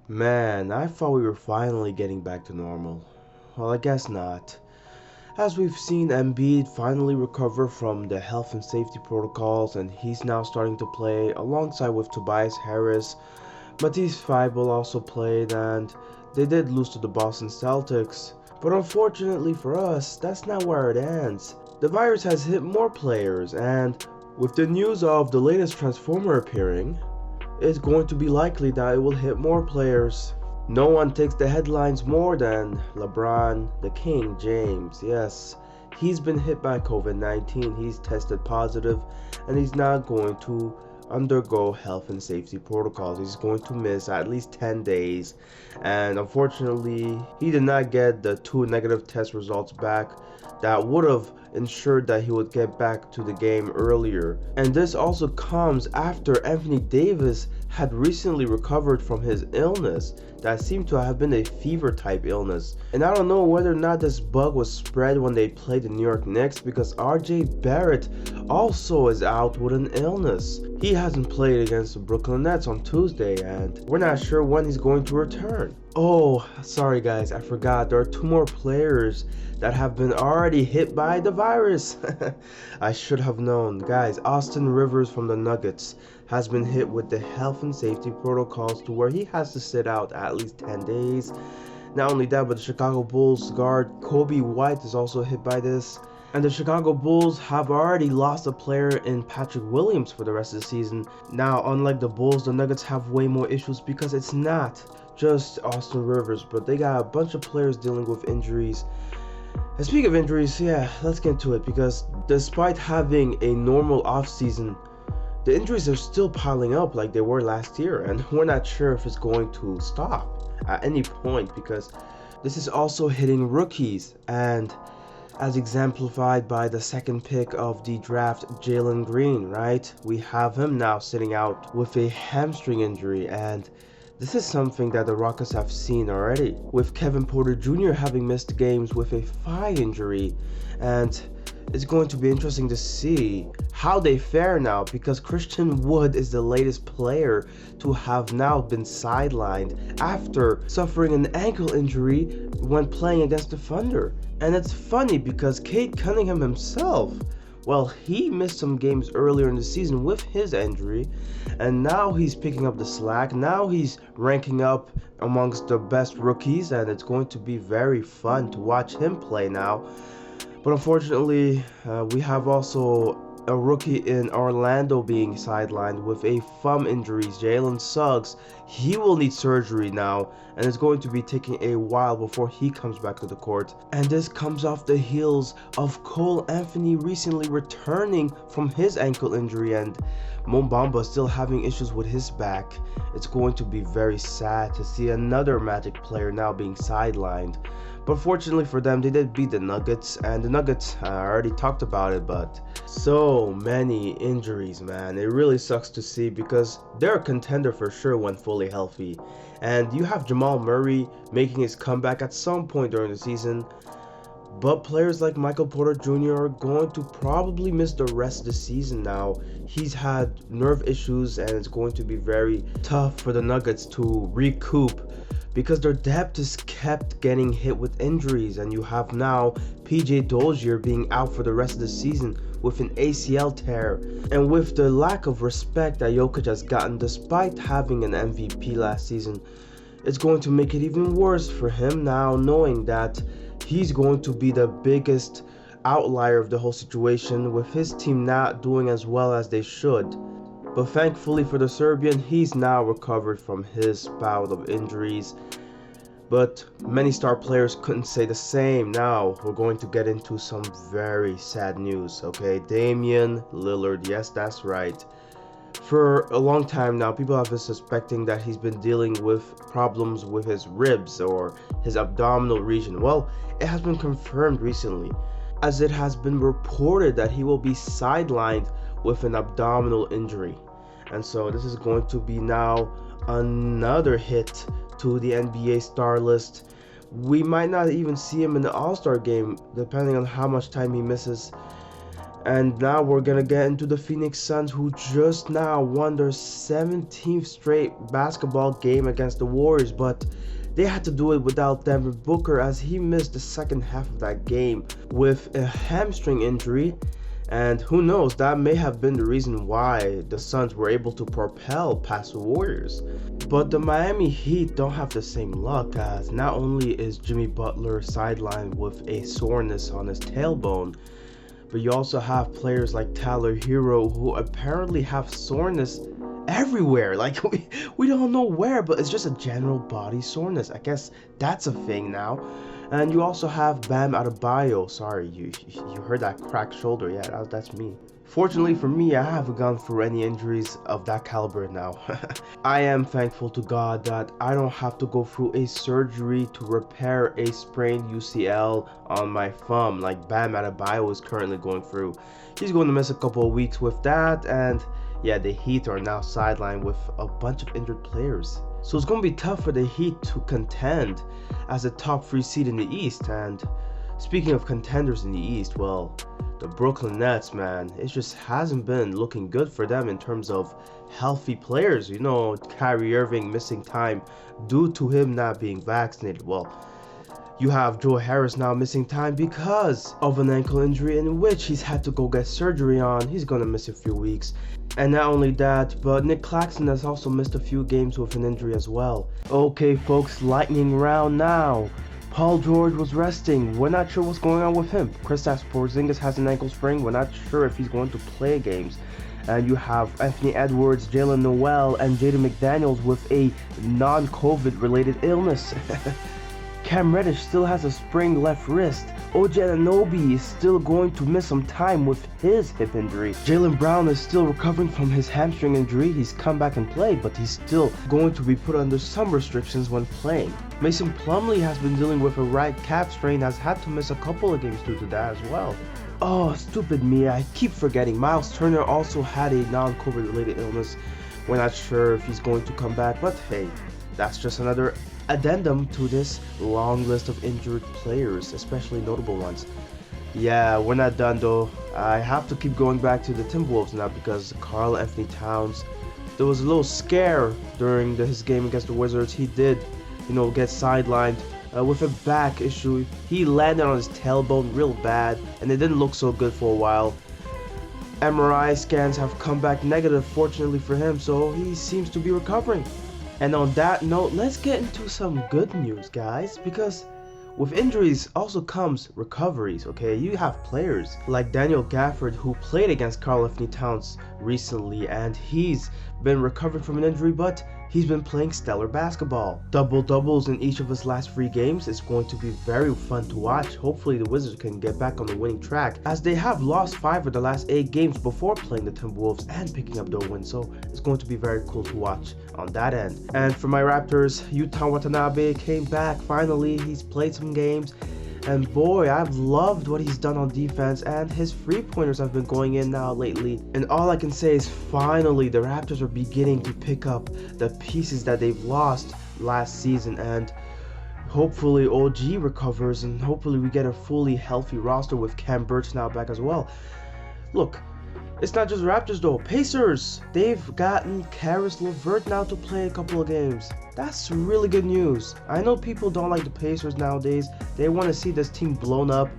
Man, I thought we were finally getting back to normal. Well, I guess not. As we've seen Embiid finally recover from the health and safety protocols, and he's now starting to play alongside with Tobias Harris. Matisse Thybulle also played, and they did lose to the Boston Celtics. But unfortunately for us, that's not where it ends. The virus has hit more players, and with the news of the latest Transformer appearing, it's going to be likely that it will hit more players. No one takes the headlines more than LeBron, the King James. Yes, he's been hit by COVID-19. He's tested positive, and he's not going to undergo health and safety protocols. He's going to miss at least 10 days, and unfortunately he did not get the 2 negative test results back that would have ensured that he would get back to the game earlier. And this also comes after Anthony Davis had recently recovered from his illness that seemed to have been a fever type illness. And I don't know whether or not this bug was spread when they played the New York Knicks, because RJ Barrett also is out with an illness. He hasn't played against the Brooklyn Nets on Tuesday, and we're not sure when he's going to return. Oh, sorry guys, I forgot. There are 2 more players that have been already hit by the virus. I should have known. Guys, Austin Rivers from the Nuggets has been hit with the health and safety protocols to where he has to sit out at least 10 days. Not only that, but the Chicago Bulls guard Kobe White is also hit by this. And the Chicago Bulls have already lost a player in Patrick Williams for the rest of the season. Now, unlike the Bulls, the Nuggets have way more issues because it's not just Austin Rivers, but they got a bunch of players dealing with injuries. And speaking of injuries, yeah, let's get into it, because despite having a normal offseason, the injuries are still piling up like they were last year, and we're not sure if it's going to stop at any point, because this is also hitting rookies, and as exemplified by the 2nd pick of the draft, Jalen Green, right? We have him now sitting out with a hamstring injury, and this is something that the Rockets have seen already, with Kevin Porter Jr. having missed games with a thigh injury. And it's going to be interesting to see how they fare now, because Christian Wood is the latest player to have now been sidelined after suffering an ankle injury when playing against the Thunder. And it's funny because Cade Cunningham himself, well, he missed some games earlier in the season with his injury, and now he's picking up the slack. Now he's ranking up amongst the best rookies, and it's going to be very fun to watch him play now. But unfortunately, we have also a rookie in Orlando being sidelined with a thumb injury, Jalen Suggs. He will need surgery now, and it's going to be taking a while before he comes back to the court. And this comes off the heels of Cole Anthony recently returning from his ankle injury, and Mo Bamba still having issues with his back. It's going to be very sad to see another Magic player now being sidelined. But fortunately for them, they did beat the Nuggets, and the Nuggets, I already talked about it, but so many injuries, man. It really sucks to see, because they're a contender for sure when fully healthy. And you have Jamal Murray making his comeback at some point during the season, but players like Michael Porter Jr. are going to probably miss the rest of the season now. He's had nerve issues, and it's going to be very tough for the Nuggets to recoup, because their depth is kept getting hit with injuries. And you have now PJ Dozier being out for the rest of the season with an ACL tear. And with the lack of respect that Jokic has gotten despite having an MVP last season, it's going to make it even worse for him now, knowing that he's going to be the biggest outlier of the whole situation, with his team not doing as well as they should. But thankfully for the Serbian, he's now recovered from his bout of injuries. But many star players couldn't say the same. Now we're going to get into some very sad news, okay? Damien Lillard, yes, that's right. For a long time now, people have been suspecting that he's been dealing with problems with his ribs or his abdominal region. Well, it has been confirmed recently, as it has been reported that he will be sidelined with an abdominal injury. And so this is going to be now another hit to the NBA star list. We might not even see him in the All-Star game, depending on how much time he misses. And now we're gonna get into the Phoenix Suns, who just now won their 17th straight basketball game against the Warriors, but they had to do it without Devin Booker as he missed the second half of that game with a hamstring injury. And who knows, that may have been the reason why the Suns were able to propel past the Warriors. But the Miami Heat don't have the same luck, as not only is Jimmy Butler sidelined with a soreness on his tailbone, but you also have players like Tyler Hero who apparently have soreness everywhere. Like we don't know where, but it's just a general body soreness. I guess that's a thing now. And you also have Bam Adebayo. Sorry, you heard that cracked shoulder. Yeah, that's me. Fortunately for me, I haven't gone through any injuries of that caliber now. I am thankful to God that I don't have to go through a surgery to repair a sprained UCL on my thumb like Bam Adebayo is currently going through. He's going to miss a couple of weeks with that, and yeah, the Heat are now sidelined with a bunch of injured players. So it's going to be tough for the Heat to contend as a top 3 seed in the East. And speaking of contenders in the East, well, the Brooklyn Nets, man, it just hasn't been looking good for them in terms of healthy players. You know, Kyrie Irving missing time due to him not being vaccinated. Well, you have Joe Harris now missing time because of an ankle injury in which he's had to go get surgery on. He's going to miss a few weeks. And not only that, but Nick Claxton has also missed a few games with an injury as well. Okay, folks, lightning round now. Paul George was resting. We're not sure what's going on with him. Kristaps Porzingis has an ankle sprain. We're not sure if he's going to play games. And you have Anthony Edwards, Jalen Noel, and Jaden McDaniels with a non-COVID related illness. Cam Reddish still has a sprained left wrist. OG Anunoby is still going to miss some time with his hip injury. Jaylen Brown is still recovering from his hamstring injury. He's come back and played, but he's still going to be put under some restrictions when playing. Mason Plumlee has been dealing with a right calf strain, has had to miss a couple of games due to that as well. Oh, stupid me, I keep forgetting. Miles Turner also had a non-COVID related illness. We're not sure if he's going to come back, but hey, that's just another addendum to this long list of injured players, especially notable ones. Yeah, we're not done though. I have to keep going back to the Timberwolves now because Karl Anthony Towns, there was a little scare during his game against the Wizards. He did, get sidelined with a back issue. He landed on his tailbone real bad and it didn't look so good for a while. MRI scans have come back negative, fortunately for him, so he seems to be recovering. And on that note, let's get into some good news, guys, because with injuries also comes recoveries, okay? You have players like Daniel Gafford who played against Karl Anthony Towns recently, and he's been recovering from an injury, but he's been playing stellar basketball. Double-doubles in each of his last 3 games. It's going to be very fun to watch. Hopefully the Wizards can get back on the winning track, as they have lost 5 of the last 8 games before playing the Timberwolves and picking up their win, so it's going to be very cool to watch on that end. And for my Raptors, Yuta Watanabe came back finally. He's played some games, and boy, I've loved what he's done on defense, and his 3-pointers have been going in now lately. And all I can say is finally the Raptors are beginning to pick up the pieces that they've lost last season, and hopefully OG recovers, and hopefully we get a fully healthy roster with Cam Birch now back as well. Look, it's not just Raptors though. Pacers, they've gotten Caris LeVert now to play a couple of games. That's really good news. I know people don't like the Pacers nowadays. They want to see this team blown up.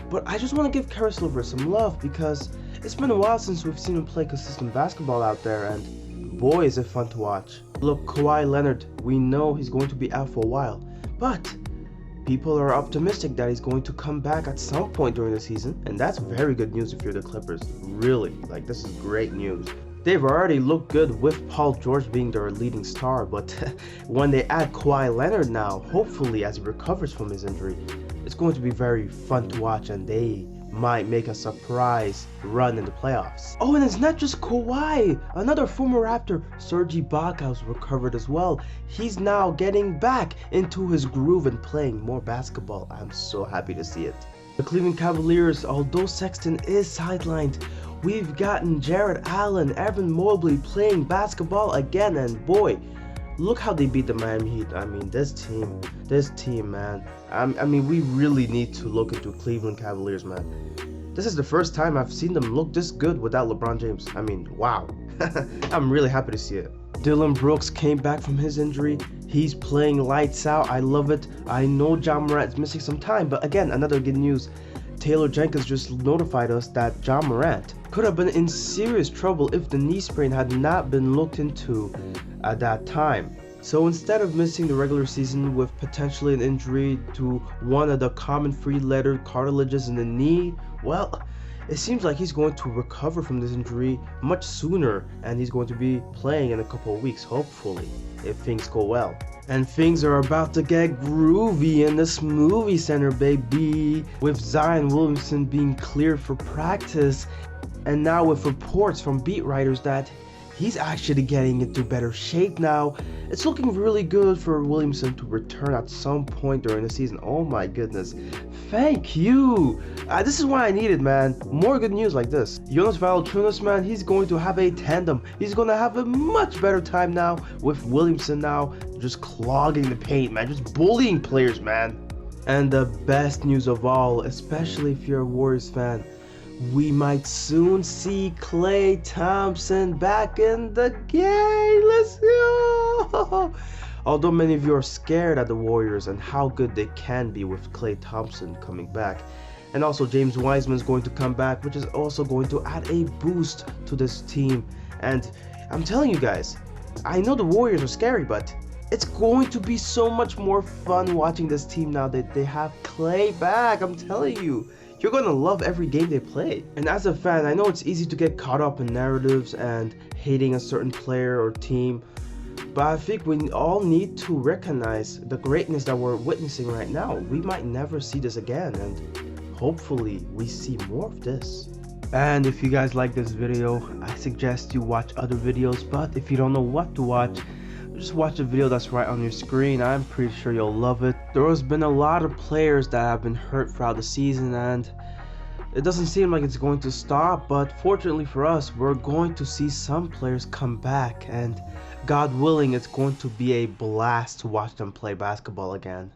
But I just want to give Caris LeVert some love because it's been a while since we've seen him play consistent basketball out there, and boy is it fun to watch. Look, Kawhi Leonard, we know he's going to be out for a while, but people are optimistic that he's going to come back at some point during the season, and that's very good news if you're the Clippers. Really, like, this is great news. They've already looked good with Paul George being their leading star, but when they add Kawhi Leonard now, hopefully as he recovers from his injury, it's going to be very fun to watch, and they might make a surprise run in the playoffs. Oh, and it's not just Kawhi. Another former Raptor, Serge Ibaka's recovered as well. He's now getting back into his groove and playing more basketball. I'm so happy to see it. The Cleveland Cavaliers, although Sexton is sidelined, we've gotten Jared Allen, Evan Mobley playing basketball again, and boy, look how they beat the Miami Heat. I mean, this team, man. I mean, we really need to look into Cleveland Cavaliers, man. This is the first time I've seen them look this good without LeBron James. I mean, wow. I'm really happy to see it. Dylan Brooks came back from his injury. He's playing lights out. I love it. I know Ja Morant is missing some time, but again, another good news. Taylor Jenkins just notified us that Ja Morant could have been in serious trouble if the knee sprain had not been looked into at that time. So instead of missing the regular season with potentially an injury to one of the common three-letter cartilages in the knee, well, it seems like he's going to recover from this injury much sooner, and he's going to be playing in a couple of weeks, hopefully, if things go well. And things are about to get groovy in the Smoothie Center, baby, with Zion Williamson being cleared for practice, and now with reports from beat writers that he's actually getting into better shape now. It's looking really good for Williamson to return at some point during the season. Oh my goodness. Thank you. This is what I needed, man. More good news like this. Jonas Valanciunas, man, he's going to have a tandem. He's going to have a much better time now with Williamson now just clogging the paint, man. Just bullying players, man. And the best news of all, especially if you're a Warriors fan, we might soon see Klay Thompson back in the game. Let's go! Although many of you are scared at the Warriors and how good they can be with Klay Thompson coming back. And also James Wiseman is going to come back, which is also going to add a boost to this team. And I'm telling you guys, I know the Warriors are scary, but it's going to be so much more fun watching this team now that they have Klay back. I'm telling you. You're going to love every game they play. And as a fan, I know it's easy to get caught up in narratives and hating a certain player or team, but I think we all need to recognize the greatness that we're witnessing right now. We might never see this again, and hopefully we see more of this. And if you guys like this video, I suggest you watch other videos, but if you don't know what to watch, just watch the video that's right on your screen. I'm pretty sure you'll love it. There has been a lot of players that have been hurt throughout the season, and it doesn't seem like it's going to stop, but fortunately for us, we're going to see some players come back, and God willing, it's going to be a blast to watch them play basketball again.